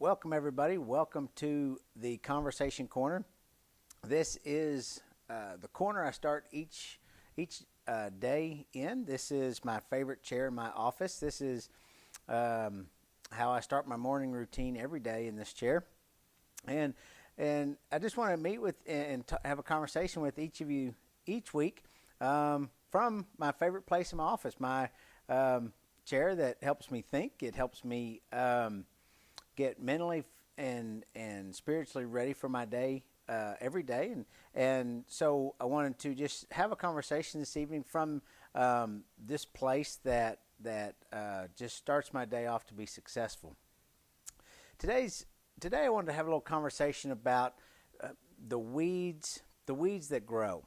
welcome everybody. Welcome to the Conversation Corner. This is the corner I start each day in. This is my favorite chair in my office. This is how I start my morning routine every day in this chair, and I just want to meet with and have a conversation with each of you each week from my favorite place in my office, my chair that helps me think. It helps me get mentally and spiritually ready for my day every day, and so I wanted to just have a conversation this evening from this place that just starts my day off to be successful. Today I wanted to have a little conversation about the weeds that grow.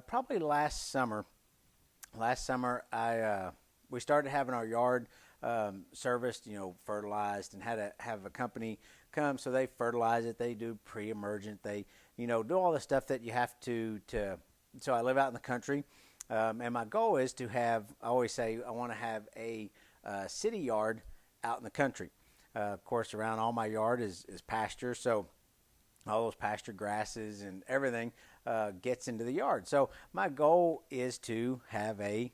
Probably last summer we started having our yard serviced, fertilized, and had to have a company come. So they fertilize it. They do pre-emergent. They, do all the stuff that you have to. So I live out in the country, and my goal is to have. I always say I want to have a city yard out in the country. Of course, around all my yard is pasture, so all those pasture grasses and everything gets into the yard. So my goal is to have a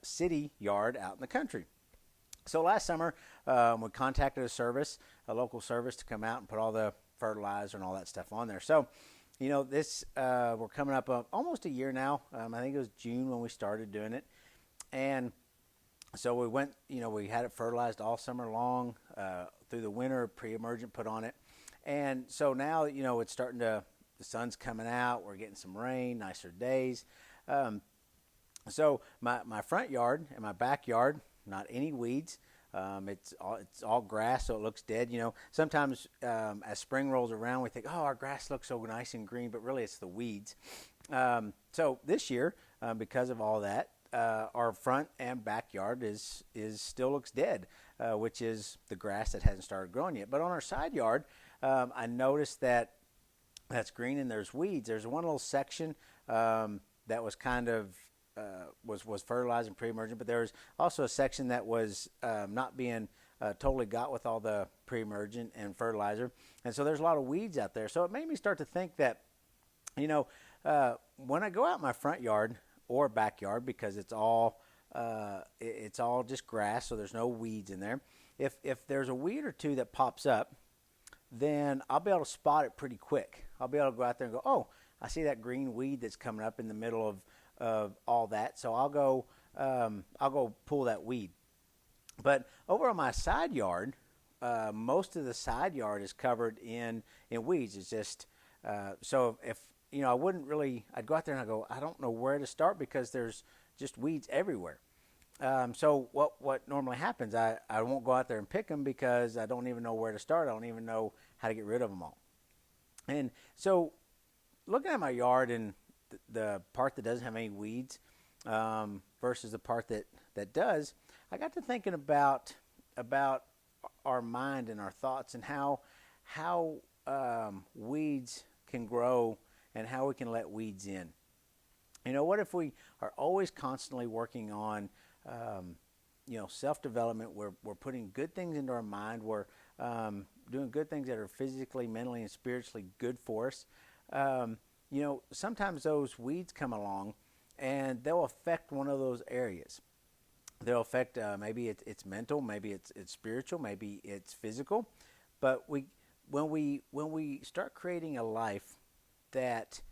city yard out in the country. So last summer, we contacted a local service, to come out and put all the fertilizer and all that stuff on there. So, we're coming up almost a year now. I think it was June when we started doing it. And so we went, we had it fertilized all summer long, through the winter, pre-emergent put on it. And so now, it's starting the sun's coming out. We're getting some rain, nicer days. So my front yard and my backyard, not any weeds. It's all grass, so it looks dead. Sometimes as spring rolls around, we think, oh, our grass looks so nice and green, but really it's the weeds. So this year, because of all that, our front and backyard is still looks dead, which is the grass that hasn't started growing yet. But on our side yard, I noticed that's green and there's weeds. There's one little section that was kind of was fertilized and pre-emergent, but there was also a section that was not being totally got with all the pre-emergent and fertilizer, and so there's a lot of weeds out there. So it made me start to think that, when I go out in my front yard or backyard, because it's all just grass, so there's no weeds in there. If there's a weed or two that pops up, then I'll be able to spot it pretty quick. I'll be able to go out there and go, oh, I see that green weed that's coming up in the middle of all that, so I'll go pull that weed. But over on my side yard, most of the side yard is covered in weeds. It's just so if I wouldn't really, I'd go out there and I go, I don't know where to start because there's just weeds everywhere. So what normally happens, I won't go out there and pick them because I don't even know where to start. I don't even know how to get rid of them all. And so looking at my yard and the part that doesn't have any weeds versus the part that does, I got to thinking about our mind and our thoughts and how weeds can grow and how we can let weeds in. What if we are always constantly working on self-development? We're putting good things into our mind. We're doing good things that are physically, mentally, and spiritually good for us. Sometimes those weeds come along and they'll affect one of those areas. They'll affect, maybe it's mental, maybe it's spiritual, maybe it's physical. But when we start creating a life that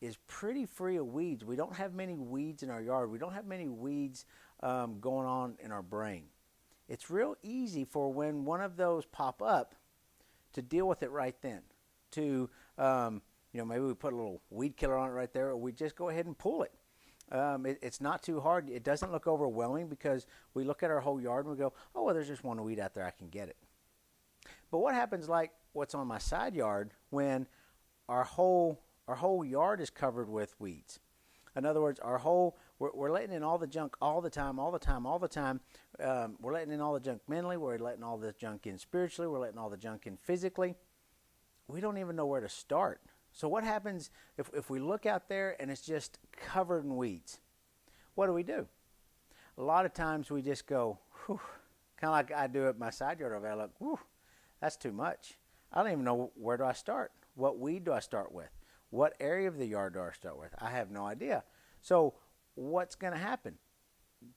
is pretty free of weeds, we don't have many weeds in our yard. We don't have many weeds going on in our brain. It's real easy for when one of those pop up to deal with it right then. To maybe we put a little weed killer on it right there, or we just go ahead and pull it. It's not too hard. It doesn't look overwhelming because we look at our whole yard and we go, oh, well, there's just one weed out there, I can get it. But what happens like what's on my side yard when our whole yard is covered with weeds? In other words, we're letting in all the junk all the time. We're letting in all the junk mentally. We're letting all the junk in spiritually. We're letting all the junk in physically. We don't even know where to start. So what happens if we look out there and it's just covered in weeds? What do? A lot of times we just go, whew, Kind of like I do at my side yard over there. I look, whew, that's too much. I don't even know where do I start. What weed do I start with? What area of the yard do I start with? I have no idea. So what's going to happen?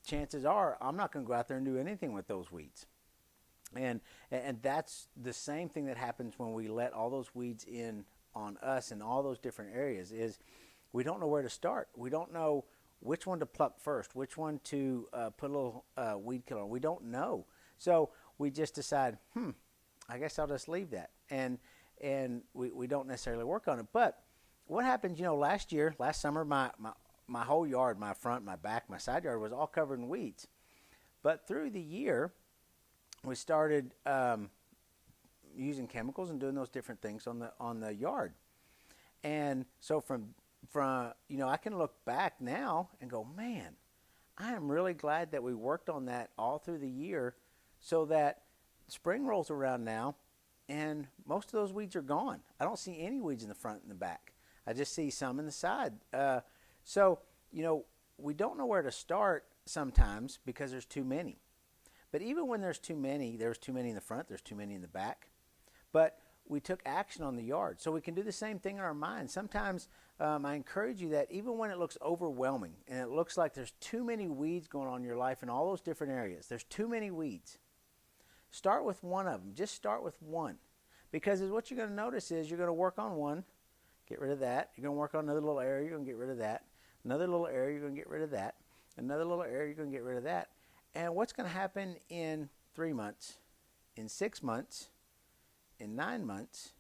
Chances are I'm not going to go out there and do anything with those weeds. And that's the same thing that happens when we let all those weeds in on us in all those different areas is we don't know where to start. We don't know which one to pluck first, which one to put a little weed killer on. We don't know. So we just decide, I guess I'll just leave that. And we don't necessarily work on it. But what happens, last summer, my whole yard, my front, my back, my side yard was all covered in weeds. But through the year, we started using chemicals and doing those different things on the yard. And so from I can look back now and go, man, I am really glad that we worked on that all through the year so that spring rolls around now and most of those weeds are gone. I don't see any weeds in the front and the back. I just see some in the side. So we don't know where to start sometimes because there's too many. But even when there's too many in the front, there's too many in the back. But we took action on the yard. So we can do the same thing in our mind. Sometimes I encourage you that even when it looks overwhelming and it looks like there's too many weeds going on in your life in all those different areas, there's too many weeds, start with one of them. Just start with one. Because what you're going to notice is you're going to work on one, get rid of that. You're going to work on another little area, you're going to get rid of that. Another little area, you're going to get rid of that. Another little area, you're going to get rid of that. And what's going to happen in 3 months, in 6 months, in 9 months,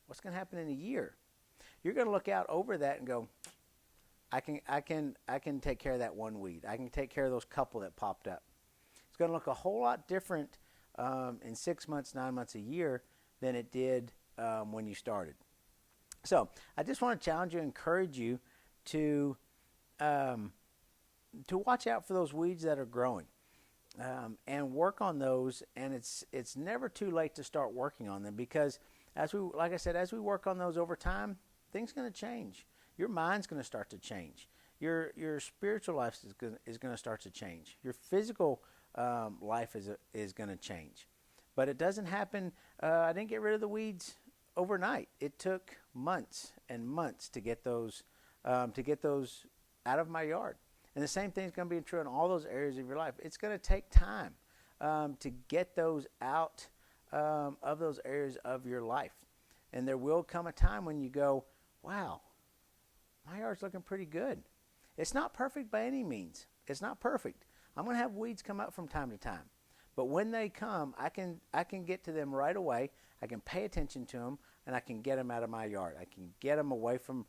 what's going to happen in a year? You're going to look out over that and go, I can take care of that one weed. I can take care of those couple that popped up. It's going to look a whole lot different in 6 months, 9 months, a year than it did when you started. So I just want to challenge you, encourage you to watch out for those weeds that are growing. And work on those, and it's never too late to start working on them because as we work on those over time, things are going to change. Your mind's going to start to change. Your spiritual life is going to start to change. Your physical life is going to change. But it doesn't happen. I didn't get rid of the weeds overnight. It took months and months to get those out of my yard. And the same thing is going to be true in all those areas of your life. It's going to take time to get those out of those areas of your life. And there will come a time when you go, wow, my yard's looking pretty good. It's not perfect by any means. It's not perfect. I'm going to have weeds come up from time to time. But when they come, I can get to them right away. I can pay attention to them, and I can get them out of my yard. I can get them away from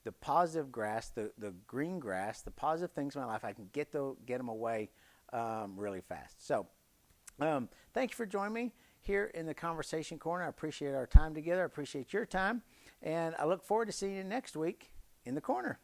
the positive grass, the green grass, the positive things in my life. I can get them away really fast. So thank you for joining me here in the Conversation Corner. I appreciate our time together. I appreciate your time. And I look forward to seeing you next week in the corner.